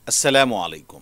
अस्सलामुअलैकुम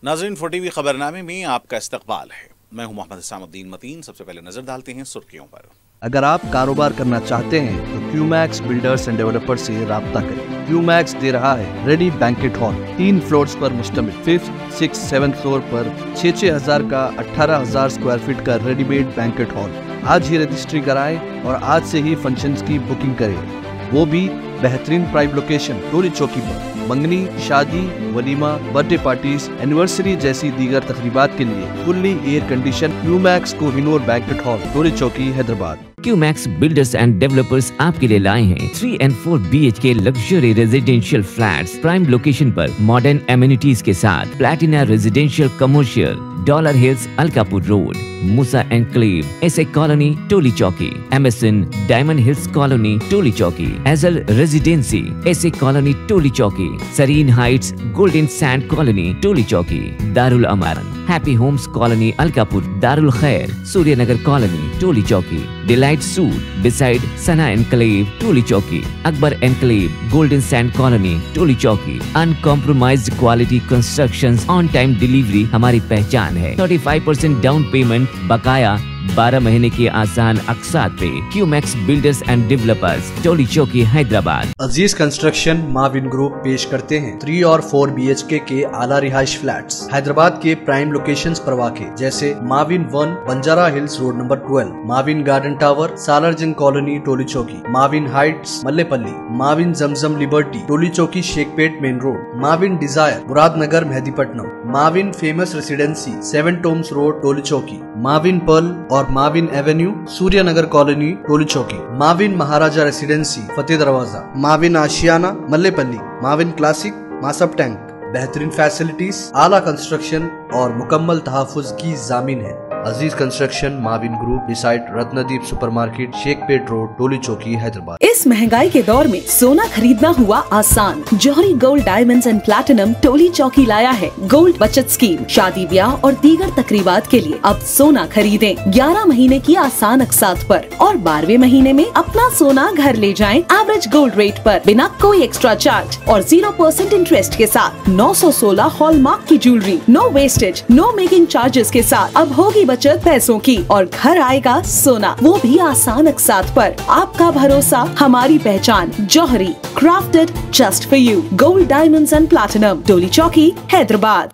नाज़रीन, 4TV खबरनामे में आपका इस्तकबाल है। मैं हूं मोहम्मद इसामुद्दीन मतीन। सबसे पहले नजर डालते हैं सुर्खियों पर। अगर आप कारोबार करना चाहते हैं तो क्यूमैक्स बिल्डर्स एंड डेवलपर्स से राब्ता करें। क्यूमैक्स दे रहा है रेडी बैंकेट हॉल, 3 फ्लोर्स पर मुश्तमिल। 5th, 6th, 7th फ्लोर पर 6,000 का 18,000 स्क्वायर फीट का रेडीमेड बैंकेट हॉल। आज ही रजिस्ट्री कराएं और आज से ही फंक्शंस की बुकिंग करें, वो भी बेहतरीन प्राइम लोकेशन टोली चौकी पर। मंगनी, शादी, वलीमा, बर्थडे पार्टीज, एनिवर्सरी जैसी दीगर तकरीबात के लिए fully air condition Qmax Kohinoor Banquet Hall, Tolichowki, Hyderabad. Qmax Builders and Developers आपके लिए लाए हैं 3 and 4 BHK luxury residential flats prime location पर मॉडर्न एमिनिटीज के साथ। Platina Residential Commercial, Dollar Hills, Alkapur Road, Musa Enclave, SA Colony, Tolichowki, MSN Diamond Hills Colony, Tolichowki, Azal Residency, SA Colony, Tolichowki, Serene Heights, Golden Sand Colony, Tolichowki, Darul Amaran, happy Homes Colony, Alkapur, Darul Khair, Suryanagar Colony, Tolichowki, Delight Suite beside Sana Enclave, Tolichowki, Akbar Enclave, Golden Sand Colony, Tolichowki. Uncompromised quality constructions, on time delivery हमारी पहचान है। 35% down payment, बकाया 12 महीने के आसान अक़सात पे। QMax Builders and developers, टोली चौकी, हैदराबाद। अजीज Construction Mavin group पेश करते हैं 3 और 4 BHK के आला रिहाइश फ्लैट्स हैदराबाद के प्राइम लोकेशंस पर वाक़े, जैसे Mavin 1 Banjara Hills Road number 12, Mavin Garden Tower, Salarjung Colony, Tolichowki, Mavin Heights, Mallepally, Mavin Zamzam Liberty, Tolichowki, Shaikpet Main Road, Mavin Desire, Muradnagar, Mehdipatnam, Mavin Famous Residency, 7 Tombs Road, Tolichowki, Mavin Pearl और Mavin Avenue, Suryanagar Colony, Tolichowki, Mavin Maharaja Residency, Fateh Darwaza, Mavin Ashiana, Mallepally, Mavin Classic, Masab Tank. बेहतरीन facilities, आला construction और मुकम्मल तहफ़्फ़ुज़ की ज़ामिन है। Aziz Construction Mavin Group beside Ratnadeep Supermarket, Shaikpet Road, Tolichowki, Hyderabad. इस महंगाई के दौर में सोना खरीदना हुआ आसान। जौहरी गोल्ड डायमंड्स एंड प्लैटिनम टोली चौकी लाया है गोल्ड बचत स्कीम। शादी, ब्याह और दीगर तकरीबात के लिए अब सोना खरीदें 11 महीने की आसान अक़सात पर और 12वें महीने में अपना सोना घर ले जाएं एवरेज गोल्ड रेट पर, बिना कोई एक्स्ट्रा चार्ज और 0% इंटरेस्ट के साथ। 916 हॉलमार्क की jewellery, no wastage, no making charges के साथ। अब होगी बचत पैसों की और घर आएगा सोना, वो भी आसान अक़सात पर। आपका भरोसा, हमारी पहचान। Johari, crafted just for you, gold diamonds and platinum, Tolichowki, Hyderabad.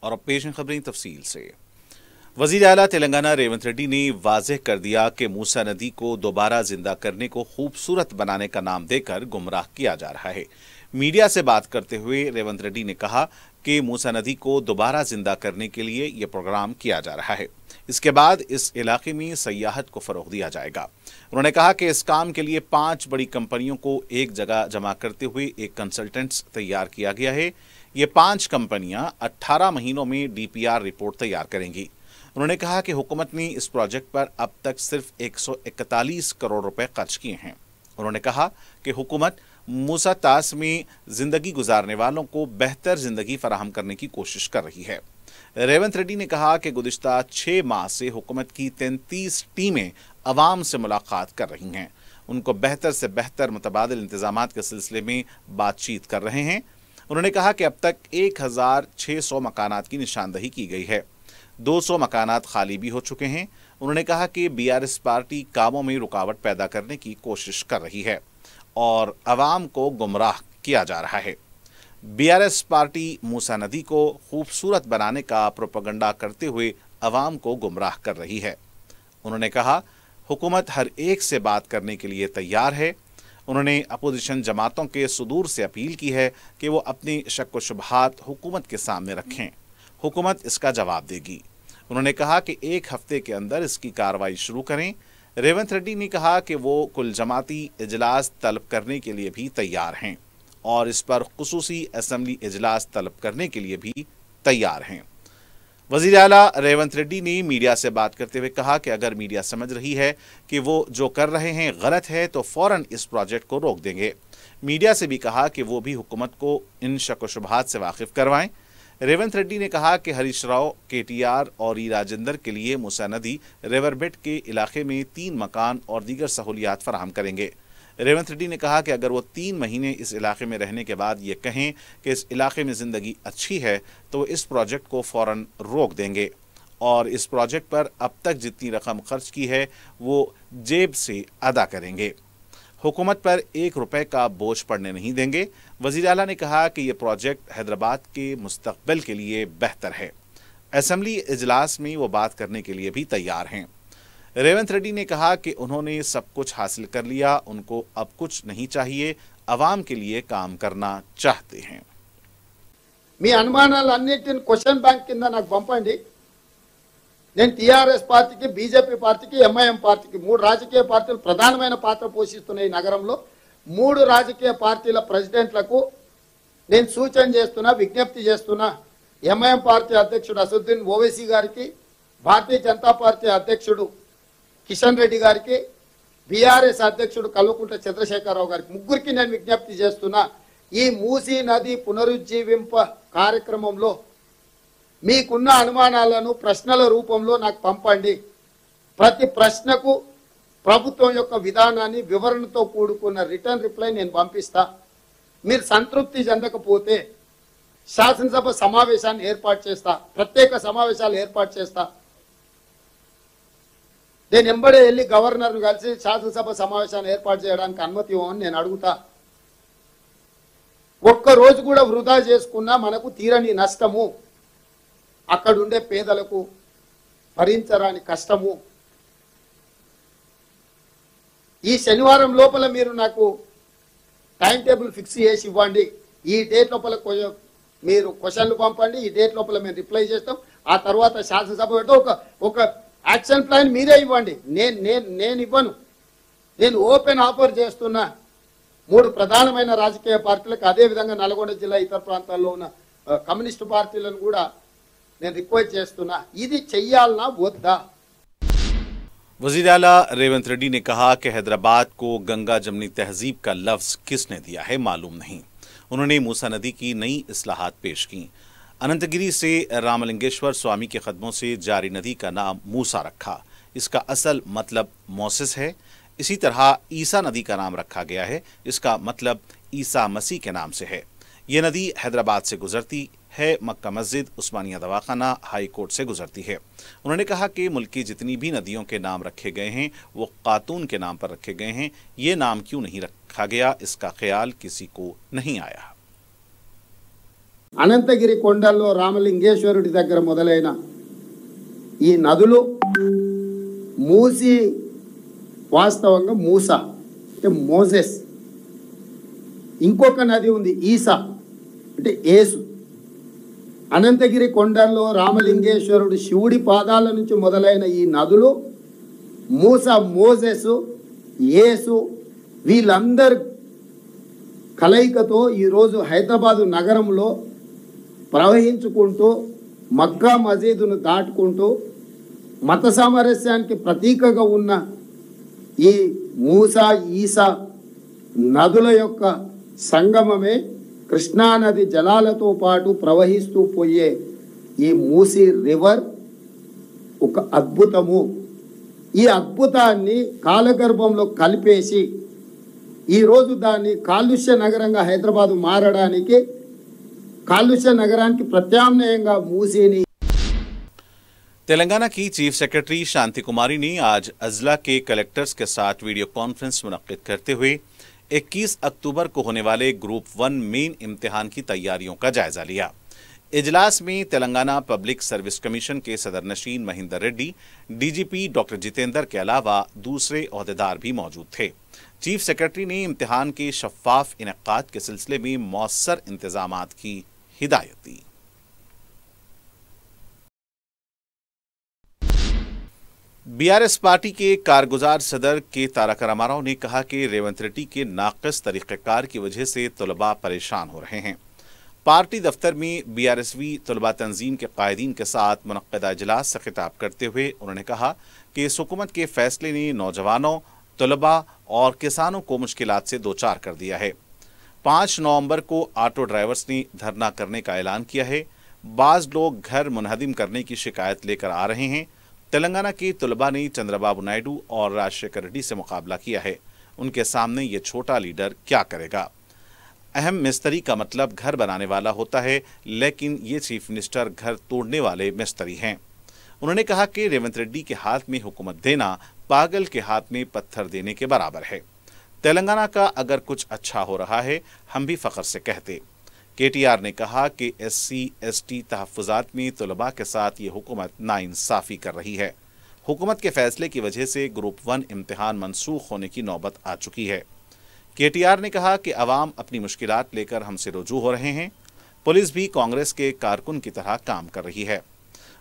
और अब पेश हैं खबरें तफसील से। वज़ीर आला तेलंगाना रेवंत रेड्डी ने वाज़ेह कर दिया कि मूसा नदी को दोबारा जिंदा करने को खूबसूरत बनाने का नाम देकर गुमराह किया जा रहा है। मीडिया से बात करते हुए रेवंत रेड्डी ने कहा कि मूसा नदी को दोबारा जिंदा करने के लिए यह प्रोग्राम किया जा रहा है। इसके बाद इस इलाके में सयाहत को फ़रोग़ दिया जाएगा। उन्होंने कहा कि इस काम के लिए 5 बड़ी कंपनियों को एक जगह जमा करते हुए एक कंसल्टेंट्स तैयार किया गया है। ये 5 कंपनियां 18 महीनों में DPR रिपोर्ट तैयार करेंगी। उन्होंने कहा कि हुकूमत ने इस प्रोजेक्ट पर अब तक सिर्फ 141 करोड़ रुपए खर्च किए हैं। उन्होंने कहा कि हुकूमत मूसा तास में जिंदगी गुजारने वालों को बेहतर जिंदगी फराहम करने की कोशिश कर रही है। रेवंत रेड्डी ने कहा कि गुज़िश्ता 6 माह से हुकूमत की 33 टीमें अवाम से मुलाकात कर रही हैं। उनको बेहतर से बेहतर मुतबादिल इंतजामात के सिलसिले में बातचीत कर रहे हैं। उन्होंने कहा कि अब तक 1600 मकानात की निशानदही की गई है, 200 मकानात खाली भी हो चुके हैं। उन्होंने कहा कि BRS पार्टी कामों में रुकावट पैदा करने की कोशिश कर रही है और अवाम को गुमराह किया जा रहा है। BRS पार्टी मूसा नदी को खूबसूरत बनाने का प्रोपेगेंडा करते हुए अवाम को गुमराह कर रही है। उन्होंने कहा हुकूमत हर एक से बात करने के लिए तैयार है। उन्होंने अपोजिशन जमातों के सुदूर से अपील की है कि वो अपनी शक व शुबहात हुकूमत के सामने रखें, हुकूमत इसका जवाब देगी। उन्होंने कहा कि 1 हफ्ते के अंदर इसकी कार्रवाई शुरू करें। रेवंत रेड्डी ने कहा कि वो कुल जमाती इजलास तलब करने के लिए भी तैयार हैं और इस पर खुसूसी असम्बली इजलास तलब करने के लिए भी तैयार हैं। वज़ीर आला रेवंत रेड्डी ने मीडिया से बात करते हुए कहा कि अगर मीडिया समझ रही है कि वो जो कर रहे हैं गलत है तो फ़ौरन इस प्रोजेक्ट को रोक देंगे। मीडिया से भी कहा कि वो भी हुकूमत को इन शक व शुबहात से वाकिफ़ करवाएं। रेवंत रेड्डी ने कहा कि हरीश राव, KTR और ई राजेंद्र के लिए मूसा नदी रिवरबेड के इलाके में 3 मकान और दीगर सहूलियात फराहम करेंगे। रेवंत रेड्डी ने कहा कि अगर वो 3 महीने इस इलाके में रहने के बाद ये कहें कि इस इलाके में ज़िंदगी अच्छी है तो वो इस प्रोजेक्ट को फ़ौरन रोक देंगे और इस प्रोजेक्ट पर अब तक जितनी रकम खर्च की है वो जेब से अदा करेंगे। हुकूमत पर 1 रुपए का बोझ पड़ने नहीं देंगे। वज़ीर आला ने कहा कि ये प्रोजेक्ट हैदराबाद के मुस्तक़बिल के लिए बेहतर है। असेंबली इजलास में वो बात करने के लिए भी तैयार हैं। रेवंत रेड्डी ने कहा कि उन्होंने सब कुछ हासिल कर लिया, उनको अब कुछ नहीं चाहिए, अवाम के लिए काम करना चाहते हैं। మీ అనుమానాలన్నిటిని క్వశ్చన్ బ్యాంక్ కింద నాకు పంపండి। నేను టీఆర్ఎస్ పార్టీకి, బీజేపీ పార్టీకి, ఎంఐఎం పార్టీకి 3 రాజకీయ పార్టీలు ప్రధానమైన పాత్ర పోషిస్తున్న ఈ నగరంలో 3 రాజకీయ పార్టీల ప్రెసిడెంట్లకు నేను సూచన చేస్తున్నా, విజ్ఞప్తి చేస్తున్నా। ఎంఐఎం పార్టీ అధ్యక్షుడు అసదుద్దీన్ ఓవైసీ గారికి, భారతీయ జనతా పార్టీ అధ్యక్షుడు కిషన్ రెడ్డి గారికి, బీఆర్ఎస్ అధ్యక్షుడు కల్వకుంట్ల చంద్రశేఖరరావు గారికి, ముగ్గురికి నేను విజ్ఞప్తి చేస్తున్నా। ఈ మూసీ నది పునరుజ్జీవింప కార్యక్రమంలో మీకున్న అనుమానాలను ప్రశ్నల రూపంలో నాకు పంపండి। ప్రతి ప్రశ్నకు ప్రభుత్వం యొక్క విధానాన్ని వివరణతో కూడుకున్న రిటర్న్ రిప్లై నేను పంపిస్తా। మీరు సంతృప్తి చెందకపోతే శాసనసభ సమావేశాన్ని ఏర్పాటు చేస్తా, ప్రత్యేక సమావేశాలు ఏర్పాటు చేస్తా। నేను ఎంబడే వెళ్ళి గవర్నర్ను కలిసి శాసనసభ సమావేశాన్ని ఏర్పాటు చేయడానికి అనుమతి ఇవ్వమని నేను అడుగుతా। ఒక్క రోజు కూడా వృధా చేసుకున్నా మనకు తీరని నష్టము, అక్కడ ఉండే పేదలకు భరించరాని కష్టము। ఈ శనివారం లోపల మీరు నాకు టైం టేబుల్ ఫిక్స్ చేసి ఇవ్వండి। ఈ డేట్ లోపల మీరు క్వశ్చన్లు పంపండి, ఈ డేట్ లోపల మేము రిప్లై చేస్తాం। ఆ తర్వాత శాసనసభ ఒక యాక్షన్ ప్లాన్ మీరే ఇవ్వండి। నేను ఇవ్వను। నేను ఓపెన్ ఆఫర్ చేస్తున్నా 3 ప్రధానమైన రాజకీయ పార్టీలకు, అదేవిధంగా నల్గొండ జిల్లా ఇతర ప్రాంతాల్లో ఉన్న కమ్యూనిస్టు పార్టీలను కూడా నేను రిక్వెస్ట్ చేస్తున్నా, ఇది చెయ్యాలనా వద్దా। वज़ीर आला रेवंत रेड्डी ने कहा कि हैदराबाद को गंगा जमनी तहजीब का लफ्ज़ किसने दिया है मालूम नहीं। उन्होंने मूसा नदी की नई इस्लाहात पेश की। अनंतगिरी से रामलिंगेश्वर स्वामी के कदमों से जारी नदी का नाम मूसा रखा। इसका असल मतलब मोसेस है। इसी तरह ईसा नदी का नाम रखा गया है, इसका मतलब ईसा मसीह के नाम से है। ये नदी हैदराबाद से गुजरती है, मक्का मस्जिद, उस्मानिया दवाखाना, हाई कोर्ट से गुजरती है। उन्होंने कहा कि मुल्क की जितनी भी नदियों के नाम रखे गए हैं वो खातून के नाम पर रखे गए हैं। ये नाम क्यों नहीं रखा गया, इसका ख्याल किसी को नहीं आया। అనంతగిరి కొండల్లో రామలింగేశ్వరుడి దగ్గర మొదలైన ఈ నదులు మూసి, వాస్తవంగా మూసా అంటే మోసెస్, ఇంకొక నది ఉంది ఈసా అంటే యేసు। అనంతగిరి కొండల్లో రామలింగేశ్వరుడు శివుడి పాదాల నుంచి మొదలైన ఈ నదులు మూసా, మోసెస్, యేసు వీళ్ళందరి కలయికతో ఈరోజు హైదరాబాదు నగరంలో ప్రవహించుకుంటూ మక్కా మసీదును దాటుకుంటూ మత సామరస్యానికి ప్రతీకగా ఉన్న ఈ మూసా, ఈసా నదుల యొక్క సంగమమే కృష్ణానది జలాలతో పాటు ప్రవహిస్తూ పోయే ఈ మూసీ రివర్ ఒక అద్భుతము। ఈ అద్భుతాన్ని కాలగర్భంలో కలిపేసి ఈరోజు దాన్ని కాలుష్య నగరంగా హైదరాబాదు మారడానికి, కాలుష్య నగరానికి ప్రత్యామ్నాయంగా మూసీని। तेलंगाना की चीफ सेक्रेटरी शांति कुमारी ने आज अजला के कलेक्टर्स के साथ वीडियो कॉन्फ्रेंस मुनक्किद करते हुए 21 अक्टूबर को होने वाले ग्रुप 1 मेन इम्तिहान की तैयारियों का जायजा लिया। इजलास में तेलंगाना पब्लिक सर्विस कमीशन के सदर नशीन महेंदर रेड्डी, डीजीपी डॉक्टर जितेंद्र के अलावा दूसरे ओहदेदार भी मौजूद थे। चीफ सेक्रेटरी ने इम्तिहान के शफाफ इनेकाद के सिलसिले में मौसर इंतजामात की हिदायत दी। बीआरएस पार्टी के कारगुजार सदर के तारक रामाराव ने कहा कि रेवंत रेड्डी के नाक़िस तरीक़ेकार की वजह से तलबा परेशान हो रहे हैं। पार्टी दफ्तर में बीआरएसवी तलबा तंजीम के कायदीन के साथ मुनक्किदा इजलास से खिताब करते हुए उन्होंने कहा कि इस हुकूमत के फैसले ने नौजवानों, तलबा और किसानों को मुश्किलात से दो चार कर दिया है। 5 नवंबर को ऑटो ड्राइवर्स ने धरना करने का ऐलान किया है। बाज़ लोग घर मुनहदिम करने की शिकायत लेकर आ रहे हैं। तेलंगाना के तलबा ने चंद्रबाबू नायडू और राजशेखर रेड्डी से मुकाबला किया है। उनके सामने ये छोटा लीडर क्या करेगा। अहम मिस्त्री का मतलब घर बनाने वाला होता है, लेकिन ये चीफ मिनिस्टर घर तोड़ने वाले मिस्त्री हैं। उन्होंने कहा कि रेवंत रेड्डी के हाथ में हुकूमत देना पागल के हाथ में पत्थर देने के बराबर है। तेलंगाना का अगर कुछ अच्छा हो रहा है हम भी फख्र से कहते। केटीआर ने कहा कि SC/ST तहफ़्फ़ुज़ात में तलबा के साथ ये हुकूमत नाइंसाफ़ी कर रही है। हुकूमत के फैसले की वजह से ग्रुप 1 इम्तिहान मनसूख होने की नौबत आ चुकी है। केटीआर ने कहा कि अवाम अपनी मुश्किलात लेकर हमसे रुजू हो रहे हैं। पुलिस भी कांग्रेस के कारकुन की तरह काम कर रही है।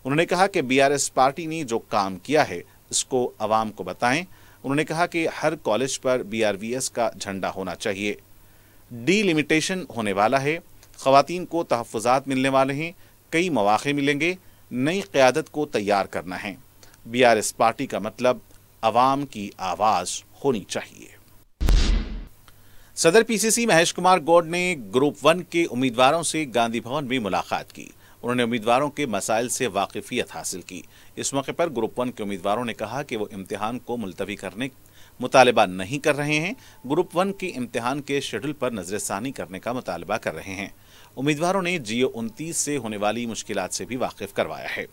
उन्होंने कहा कि BRS पार्टी ने जो काम किया है इसको अवाम को बताएं। उन्होंने कहा कि हर कॉलेज पर BRVS का झंडा होना चाहिए। डीलिमिटेशन होने वाला है, ख़वातीन को तहफ़्फ़ुज़ात मिलने वाले हैं, कई मौक़े मिलेंगे, नई क़यादत को तैयार करना है। BRS पार्टी का मतलब अवाम की आवाज़ होनी चाहिए। सदर PCC महेश कुमार गौड़ ने ग्रुप 1 के उम्मीदवारों से गांधी भवन में मुलाकात की। उन्होंने उम्मीदवारों के मसाइल से वाकिफियत हासिल की। इस मौके पर ग्रुप 1 के उम्मीदवारों ने कहा कि वो इम्तिहान को मुलतवी करने मुतालबा नहीं कर रहे हैं, ग्रुप 1 के इम्तिहान के शेड्यूल पर नजरसानी करने का मुतालबा कर रहे हैं। उम्मीदवारों ने GO 29 से होने वाली मुश्किलात से भी वाकिफ करवाया है।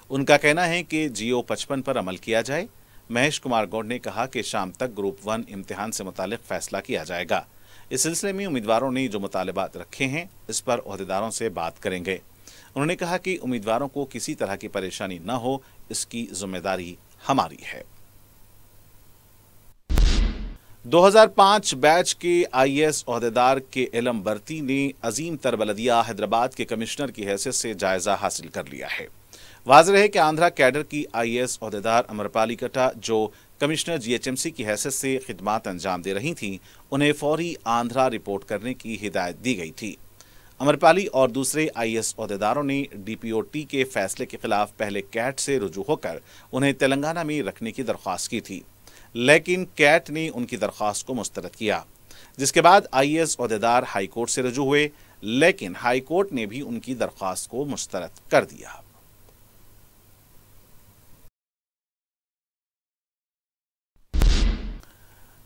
उनका कहना है कि GO 55 पर अमल किया जाए। महेश कुमार गौड़ ने कहा कि शाम तक ग्रुप 1 इम्तिहान से मुतालिक फैसला किया जाएगा। इस सिलसिले में उम्मीदवारों ने जो मुतालबात रखे हैं इस पर ओहदेदारों से बात करेंगे। उन्होंने कहा कि उम्मीदवारों को किसी तरह की परेशानी न हो, इसकी जिम्मेदारी हमारी है। 2005 बैच के IAS ओहदेदार के इलम बर्ती ने अजीम तर बलदिया हैदराबाद के कमिश्नर की हैसियत से जायजा हासिल कर लिया है। वाज़ेह है कि आंध्रा कैडर की IAS ओहदेदार अमरपाली कटा, जो कमिश्नर GHMC की हैसियत से खिदमात अंजाम दे रही थीं, उन्हें फौरी आंध्रा रिपोर्ट करने की हिदायत दी गई थी। अमरपाली और दूसरे IAS ओहदेदारों ने DPOT के फैसले के खिलाफ पहले कैट से रुजू होकर उन्हें तेलंगाना में रखने की दरख्वास्त की थी, लेकिन कैट ने उनकी दरख्वास्त को मुस्तरद किया, जिसके बाद IAS ओहदेदार हाई कोर्ट से रुजू हुए, लेकिन हाई कोर्ट ने भी उनकी दरख्वास्त को मुस्तरद कर दिया।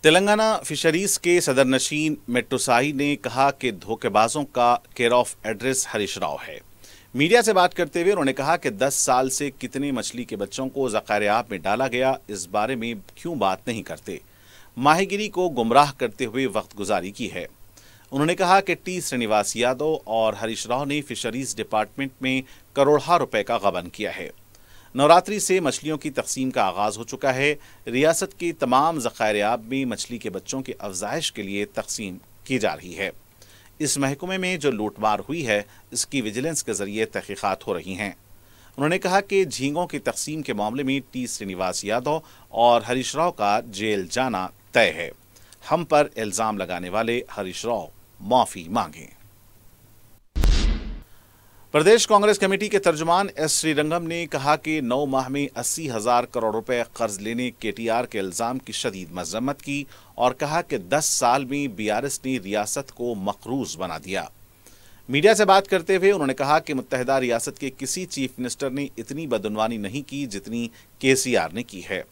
तेलंगाना फिशरीज के सदर नशीन मेट्टूसाई ने कहा कि धोखेबाजों का care of address Harish Rao है। मीडिया से बात करते हुए उन्होंने कहा कि 10 साल से कितने मछली के बच्चों को ज़खायर आब में डाला गया, इस बारे में क्यों बात नहीं करते। माहीगिरी को गुमराह करते हुए वक्त गुजारी की है। उन्होंने कहा कि T श्रीनिवास यादव और हरीश राव ने फिशरीज डिपार्टमेंट में करोड़ों रुपए का गबन किया है। नवरात्रि से मछलियों की तकसीम का आगाज हो चुका है। रियासत के तमाम ज़खायर आब में मछली के बच्चों की अफजाइश के लिए तकसीम की जा रही है। इस महकमे में जो लूटमार हुई है, इसकी विजिलेंस के जरिए तहकीकात हो रही हैं। उन्होंने कहा कि झींगों की तकसीम के मामले में T श्रीनिवास यादव और हरीश राव का जेल जाना तय है। हम पर इल्जाम लगाने वाले हरीश राव माफी मांगे। प्रदेश कांग्रेस कमेटी के तर्जुमान S श्रीरंगम ने कहा कि 9 माह में 80,000 करोड़ रुपए कर्ज लेने KTR के इल्जाम की शदीद मजम्मत की और कहा कि 10 साल में BRS ने रियासत को मकरूज बना दिया। मीडिया से बात करते हुए उन्होंने कहा कि मुत्तहिदा रियासत के किसी चीफ मिनिस्टर ने इतनी बदउनवानी नहीं की जितनी KCR ने की है।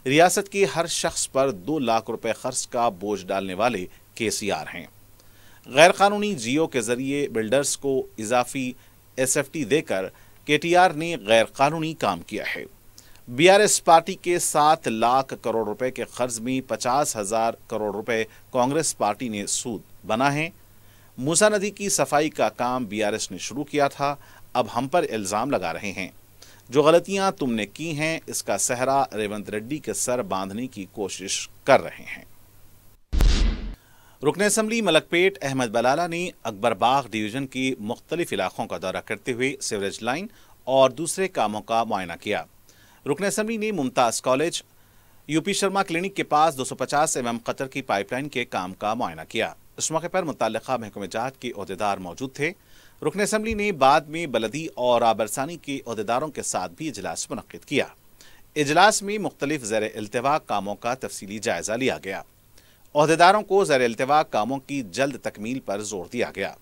रियासत के हर शख्स पर 2 लाख रुपए खर्च का बोझ डालने वाले KCR हैं। गैर कानूनी GO के जरिए बिल्डर्स को इजाफी SFT देकर KTR ने गैर कानूनी काम किया है। BRS पार्टी के 7 लाख करोड़ रुपए के कर्ज में 50,000 करोड़ रुपए कांग्रेस पार्टी ने सूद बना है। मूसा नदी की सफाई का काम BRS ने शुरू किया था, अब हम पर इल्जाम लगा रहे हैं। जो गलतियां तुमने की हैं, इसका सहरा रेवंत रेड्डी के सर बांधने की कोशिश कर रहे हैं। रुकन असम्बली मलकपेट अहमद बलाला ने अकबर बाग डिवीजन के मुख्तलिफ इलाकों का दौरा करते हुए सीवरेज लाइन और दूसरे कामों का मुआयना किया। रुकन असम्बली ने Mumtaz college, UP Sharma clinic के पास 250 mm कतर की पाइपलाइन के काम का मुआयना किया। इस मौके पर मुतल्लिका महकमे जात के ओहदेदार मौजूद थे। रुकन असम्बली ने बाद में बलदी और आबरसानी के ओहदेदारों के साथ भी इजलास मुनक्किद किया। इजलास में मुख्तलिफ ज़ेर इल्तिवा कामों का तफसीली जायजा लिया गया। ओहदेदारों को ज़ेर इल्तिवा कामों की जल्द तकमील पर जोर दिया गया।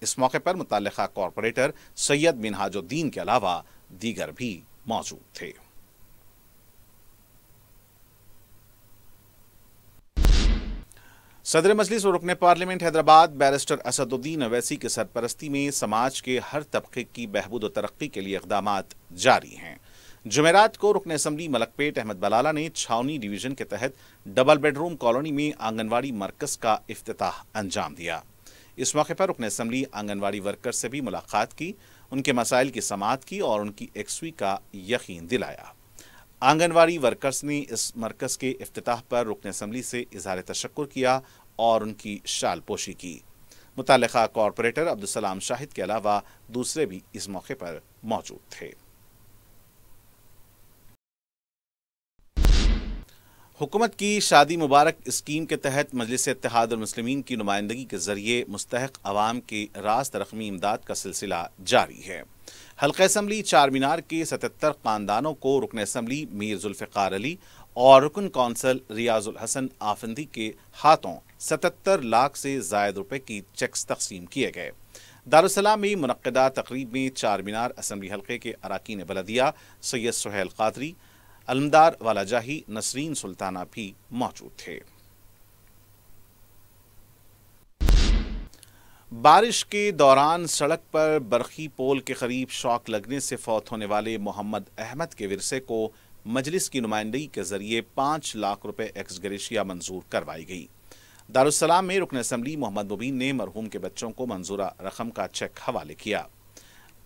इस मौके पर मुतल्लिका कॉरपोरेटर सैयद मिनहाजुद्दीन के अलावा दीगर भी मौजूद थे। सदर मजलिस और रुकने पार्लियामेंट हैदराबाद बैरिस्टर असदुद्दीन अवैसी की सरपरस्ती में समाज के हर तबके की बहबूद और तरक्की के लिए इक़दामात जारी हैं। जुमेरात को रुकन असम्बली मलकपेट अहमद बलाला ने छावनी डिवीजन के तहत डबल बेडरूम कॉलोनी में आंगनवाड़ी मरकज का इफ्तिताह अंजाम दिया। इस मौके पर रुकन असम्बली आंगनवाड़ी वर्कर्स से भी मुलाकात की, उनके मसाइल की समाअत की और उनकी यकसुई का यकीन दिलाया। आंगनवाड़ी वर्कर्स ने इस मरकज के इफ्तिताह पर रुकन असम्बली से इजहार तशक्कुर किया और उनकी शाल पोशी की। मुतल्लिका कॉरपोरेटर अब्दुलसलाम शाहिद के अलावा दूसरे भी इस मौके पर मौजूद थे। हुकूमत की शादी मुबारक स्कीम के तहत मजलिस इत्तेहाद मुस्लिमीन की नुमाइंदगी के जरिए मुस्तहक अवाम के रास्त रकमी इमदाद का सिलसिला जारी है। हल्का असम्बली चार मीनार के 77 खानदानों को रुकन असम्बली मीर जुल्फ़िकार अली और रुकन कौंसल रियाजुल हसन आफंदी के हाथों 77 लाख से ज़ायद रुपए की चेक्स तकसीम किए गए। दारुस्सलाम में मुनक्किदा तकरीब में चार मीनार असम्बली हल्के के अराकीन बलदिया सैयद सुहेल कादरी, अलमदार वालाजाही, नसरीन सुल्ताना भी मौजूद थे। बारिश के दौरान सड़क पर बरखी पोल के करीब शॉक लगने से फौत होने वाले मोहम्मद अहमद के विरसे को मजलिस की नुमाइंदगी के जरिए 5 लाख रुपए एक्स ग्रेशिया मंजूर करवाई गई। दारुस्सलाम में रुकन असम्बली मोहम्मद मुबीन ने मरहूम के बच्चों को मंजूरा रकम का चेक हवाले किया।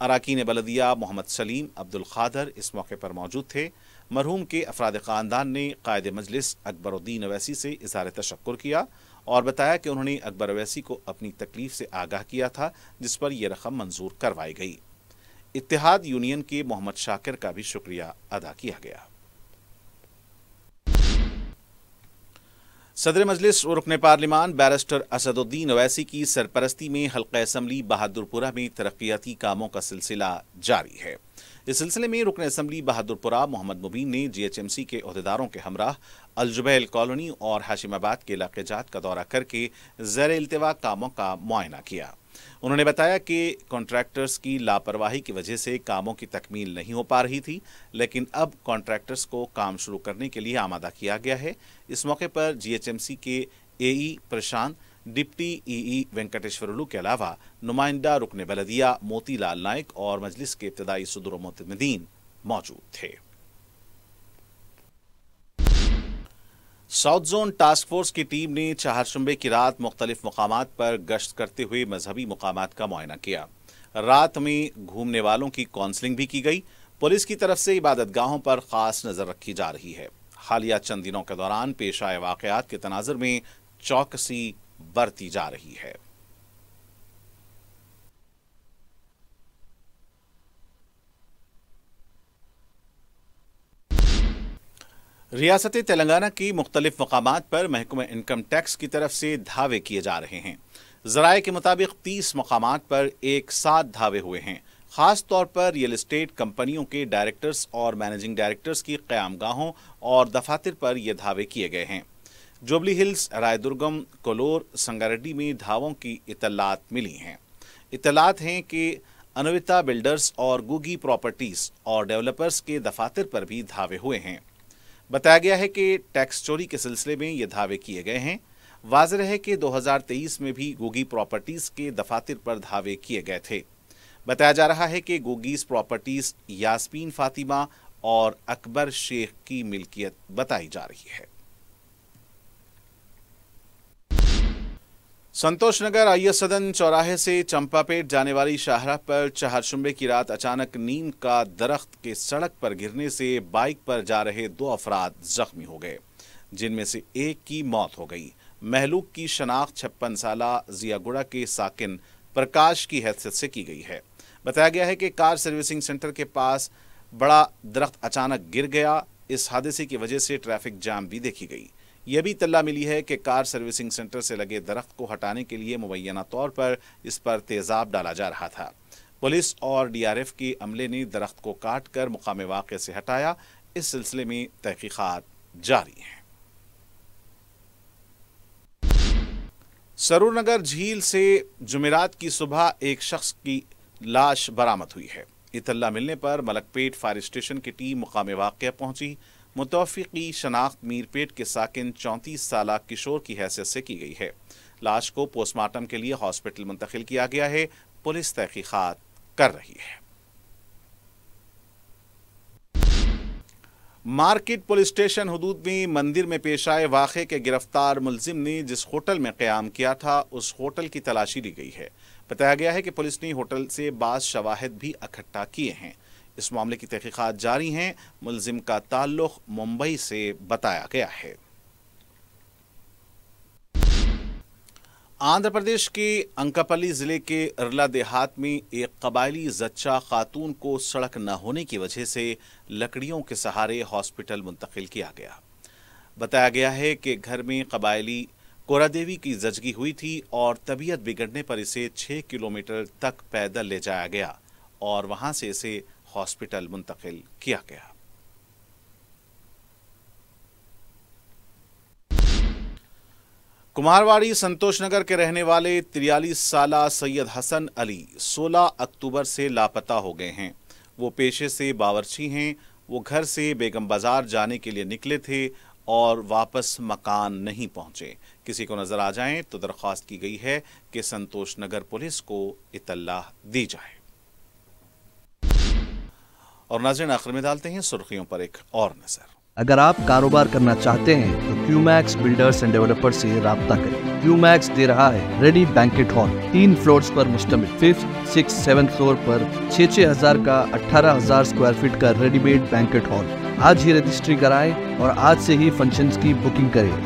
अराकीन बलदिया मोहम्मद सलीम, अब्दुल खादर इस मौके पर मौजूद थे। मरहूम के अफराद ख़ानदान ने कायद मजलिस अकबरुद्दीन अवैसी से इज़हार तशक्कुर किया और बताया कि उन्होंने अकबर अवैसी को अपनी तकलीफ से आगाह किया था, जिस पर यह रकम मंजूर करवाई गई। इत्तेहाद यूनियन के मोहम्मद शाकिर का भी शुक्रिया अदा किया गया। सदर मजलिस और रुकन पार्लिमान बैरिस्टर असदुद्दीन अवैसी की सरपरस्ती में हल्का असम्बली बहादुरपुरा में तरक्याती कामों का सिलसिला जारी है। इस सिलसिले में रुकन असम्बली बहादुरपुरा मोहम्मद मुबीन ने GHMC के अहदेदारों के हमराह अलजुबैल कॉलोनी और हाशिमाबाद के इलाके जात का दौरा करके ज़ेर इल्तिवा कामों का मुआयना किया। उन्होंने बताया कि कॉन्ट्रैक्टर्स की लापरवाही की वजह से कामों की तकमील नहीं हो पा रही थी, लेकिन अब कॉन्ट्रैक्टर्स को काम शुरू करने के लिए आमादा किया गया है। इस मौके पर GHMC के AE प्रशांत, डिप्टी EE वेंकटेश्वरलू के अलावा नुमाइंदा रुकन बलदिया मोतीलाल नाइक और मजलिस के इब्तदाई सदर व मुतमदीन मौजूद थे। साउथ जोन टास्क फोर्स की टीम ने चाहरशंबे की रात मुख्तलिफ मकामात पर गश्त करते हुए मजहबी मकामात का मुआयना किया। रात में घूमने वालों की काउंसलिंग भी की गई। पुलिस की तरफ से इबादतगाहों पर खास नजर रखी जा रही है। हालिया चंद दिनों के दौरान पेश आए वाकयात के तनाजुर में चौकसी बरती जा रही है। रियासत तेलंगाना की मुख्तलिफ मकामात पर महकमा इनकम टैक्स की तरफ से धावे किए जा रहे हैं। ज़राए के मुताबिक 30 मकामात पर एक साथ धावे हुए हैं। खास तौर पर रियल एस्टेट कंपनियों के डायरेक्टर्स और मैनेजिंग डायरेक्टर्स की क़यामगाहों और दफातर पर यह धावे किए गए हैं। जुबली हिल्स, रायदुर्गम, कोलोर, संगारेड्डी में धावों की इतलात मिली हैं। इतलात हैं कि अनविता बिल्डर्स और गुगी प्रॉपर्टीज और डेवलपर्स के दफातर पर भी धावे हुए हैं। बताया गया है कि टैक्स चोरी के सिलसिले में ये धावे किए गए हैं। वाज़ेह है कि 2023 में भी गुगी प्रॉपर्टीज के दफातर पर धावे किए गए थे। बताया जा रहा है कि गुगीज प्रॉपर्टीज यास्मीन फातिमा और अकबर शेख की मिल्कियत बताई जा रही है। संतोष नगर आइया सदन चौराहे से चंपापेट जाने वाली शाहराह पर चाहरशंबे की रात अचानक नीम का दरख्त के सड़क पर गिरने से बाइक पर जा रहे 2 अफराद जख्मी हो गए, जिनमें से एक की मौत हो गई। महलूक की शनाख्त 56 साला जियागुड़ा के साकिन प्रकाश की हैसियत से की गई है। बताया गया है कि कार सर्विसिंग सेंटर के पास बड़ा दरख्त अचानक गिर गया। इस हादसे की वजह से ट्रैफिक जाम भी देखी गई। यह भी इत्तला मिली है कि कार सर्विसिंग सेंटर से लगे दरख्त को हटाने के लिए मुबैना तौर पर इस पर तेजाब डाला जा रहा था। पुलिस और DRF के अमले ने दरख्त को काट कर मुकाम वाक़े से हटाया। इस सिलसिले में तहकीकात जारी हैं। सरूर नगर झील से जुमेरात की सुबह एक शख्स की लाश बरामद हुई है। इत्तला मिलने पर मलकपेट फायर स्टेशन की टीम मुकाम वाक़या पहुंची। मुतवफ़्फ़ी की शनाख्त मीरपेट के साकिन 34 साला किशोर की हैसियत से की गई है। लाश को पोस्टमार्टम के लिए हॉस्पिटल मुंतकिल किया गया है। पुलिस तहकीकात कर रही है। मार्केट पुलिस स्टेशन हुदूद में मंदिर में पेश आए वाक़े के गिरफ्तार मुलजिम ने जिस होटल में क़याम किया था उस होटल की तलाशी ली गई है। बताया गया है कि पुलिस ने होटल से बाज़ शवाहिद भी इकट्ठा किए हैं। इस मामले की तहकीकात जारी हैं। मुलजिम का ताल्लुक मुंबई से बताया गया है। आंध्र प्रदेश के अंकापल्ली जिले के इरला देहात में एक कबायली जच्चा खातून को सड़क न होने की वजह से लकड़ियों के सहारे हॉस्पिटल मुंतकिल किया गया। बताया गया है कि घर में कबायली कोरा देवी की जचगी हुई थी और तबीयत बिगड़ने पर इसे 6 किलोमीटर तक पैदल ले जाया गया और वहां से इसे हॉस्पिटल मुंतकिल किया गया। कुमारवाड़ी संतोष नगर के रहने वाले 43 साला सैयद हसन अली 16 अक्टूबर से लापता हो गए हैं। वो पेशे से बावर्ची हैं। वो घर से बेगम बाजार जाने के लिए निकले थे और वापस मकान नहीं पहुंचे। किसी को नजर आ जाएं तो दरख्वास्त की गई है कि संतोष नगर पुलिस को इत्तला दी जाए। और नाज़रीन, आखिर में डालते हैं सुर्खियों पर एक और नजर। अगर आप कारोबार करना चाहते हैं तो क्यूमैक्स बिल्डर्स एंड डेवलपर्स से राब्ता करें। क्यूमैक्स दे रहा है रेडी बैंकेट हॉल 3 फ्लोर्स पर मुश्तमिल। 5th, 6th, 7th फ्लोर पर 6-6 हजार का 18,000 स्क्वायर फीट का रेडीमेड बैंकेट हॉल। आज ही रजिस्ट्री कराएं और आज से ही फंक्शंस की बुकिंग करें,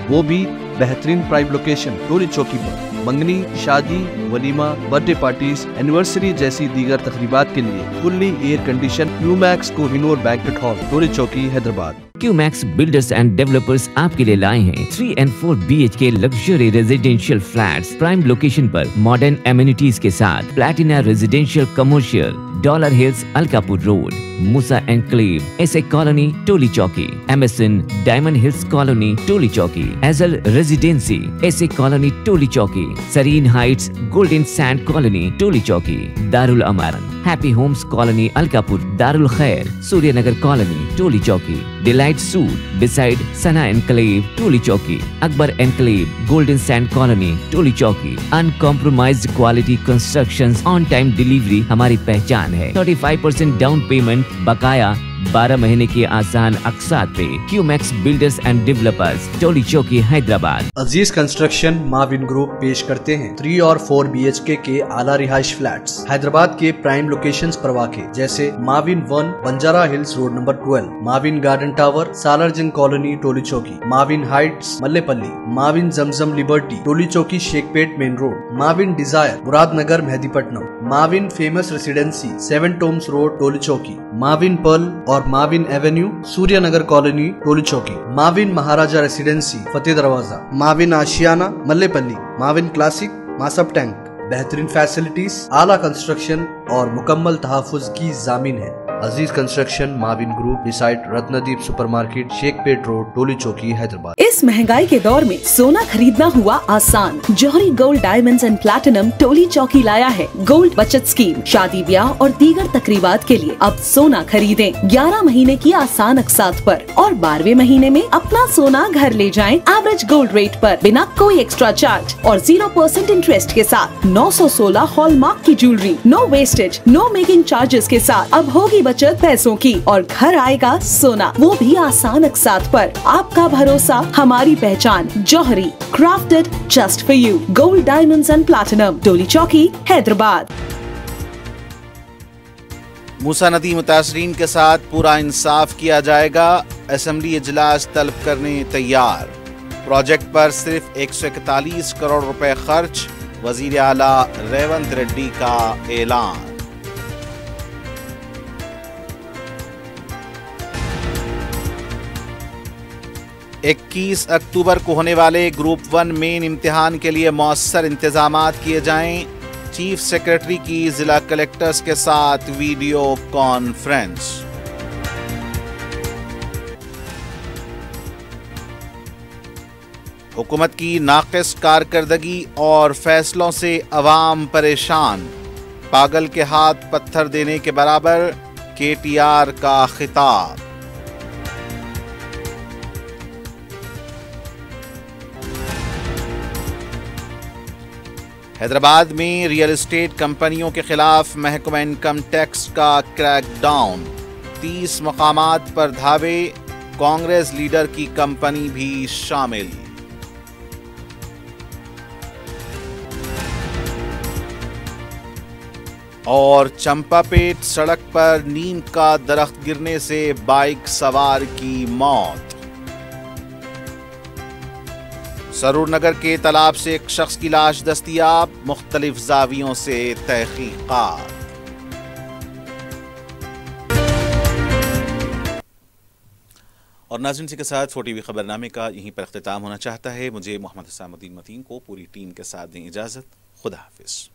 वो भी बेहतरीन प्राइम लोकेशन टोली चौकी पर। मंगनी, शादी, वलीमा, बर्थडे पार्टीज, एनिवर्सरी जैसी दीगर तकरीबात के लिए fully air condition Qmax Kohinoor Banquet Hall Tolichowki Hyderabad. Qmax Builders and Developers आपके लिए लाए हैं 3 and 4 BHK luxury residential flats prime location पर मॉडर्न एमिनिटीज के साथ। Platina Residential Commercial, Dollar Hills, Alkapur Road, Musa Enclave, SA Colony, Tolichowki, MSN Diamond Hills Colony, Tolichowki, Azal Residency, SA Colony, Tolichowki, Serene Heights, Golden Sand Colony, Tolichowki, Darul Amaran, happy Homes Colony, Alkapur, Darul Khair, Suryanagar Colony, Tolichowki, Delight Suite beside Sana Enclave, Tolichowki, Akbar Enclave, Golden Sand Colony, Tolichowki. Uncompromised quality constructions, on time delivery हमारी पहचान है। 35% down payment, बकाया 12 महीने के आसान अक़सात पे। QMax Builders and developers, टोली चौकी, हैदराबाद। अजीज Construction Mavin group पेश करते हैं 3 और 4 BHK के आला रिहाइश फ्लैट्स हैदराबाद के प्राइम लोकेशंस पर वाक़े, जैसे Mavin 1 Banjara Hills Road number 12, Mavin Garden Tower, Salarjung Colony, Tolichowki, Mavin Heights, Mallepally, Mavin Zamzam Liberty, Tolichowki, Shaikpet Main Road, Mavin Desire, Muradnagar, Mehdipatnam, Mavin Famous Residency, 7 Tombs Road, Tolichowki, Mavin Pearl और Mavin Avenue, Suryanagar Colony, Tolichowki, Mavin Maharaja Residency, Fateh Darwaza, Mavin Ashiana, Mallepally, Mavin Classic, Masab Tank. बेहतरीन facilities, आला construction और मुकम्मल तहफ़्फ़ुज़ की ज़ामीन है। Aziz Construction Mavin Group beside Ratnadeep Supermarket, Shaikpet Road, Tolichowki, Hyderabad. इस महंगाई के दौर में सोना खरीदना हुआ आसान। जौहरी गोल्ड डायमंड्स एंड प्लैटिनम टोली चौकी लाया है गोल्ड बचत स्कीम। शादी ब्याह और दीगर तकरीबात के लिए अब सोना खरीदें 11 महीने की आसान अक़सात पर और 12वें महीने में अपना सोना घर ले जाएं एवरेज गोल्ड रेट पर, बिना कोई एक्स्ट्रा चार्ज और 0% इंटरेस्ट के साथ। 916 हॉलमार्क की jewellery, no wastage, no making charges के साथ। अब होगी बचत पैसों की और घर आएगा सोना, वो भी आसान अक़सात पर। आपका भरोसा, हमारी पहचान। Johari, crafted just for you. Gold diamonds and platinum, Tolichowki, Hyderabad. मूसा नदी मुतासरीन के साथ पूरा इंसाफ किया जाएगा। असेंबली इजलास तलब करने तैयार। प्रोजेक्ट पर सिर्फ 141 करोड़ रुपए खर्च। वजीर आला रेवंत रेड्डी का ऐलान। इक्कीस अक्टूबर को होने वाले ग्रुप 1 मेन इम्तिहान के लिए मौसर इंतजामात किए जाएं। चीफ सेक्रेटरी की जिला कलेक्टर्स के साथ वीडियो कॉन्फ्रेंस। हुकूमत की नाक़िस कारकर्दगी और फैसलों से अवाम परेशान। पागल के हाथ पत्थर देने के बराबर, KTR का खिताब। حیدرآباد میں ریئل اسٹیٹ کمپنیوں کے خلاف محکمہ انکم ٹیکس کا کریک ڈاؤن، 30 مقامات پر دھاوے، کانگریس لیڈر کی کمپنی بھی شامل۔ اور چمپا پیٹ سڑک پر نیم کا درخت گرنے سے بائک سوار کی موت۔ سرور نگر کے تالاب سے ایک شخص کی لاش دستیاب، مختلف زاویوں سے تحقیقات۔ اور ناظرین کے ساتھ 4 ٹی وی خبرنامے کا یہیں پر اختتام ہونا چاہتا ہے۔ مجھے محمد حسام الدین متین کو پوری ٹیم کے ساتھ دیں اجازت۔ خدا حافظ۔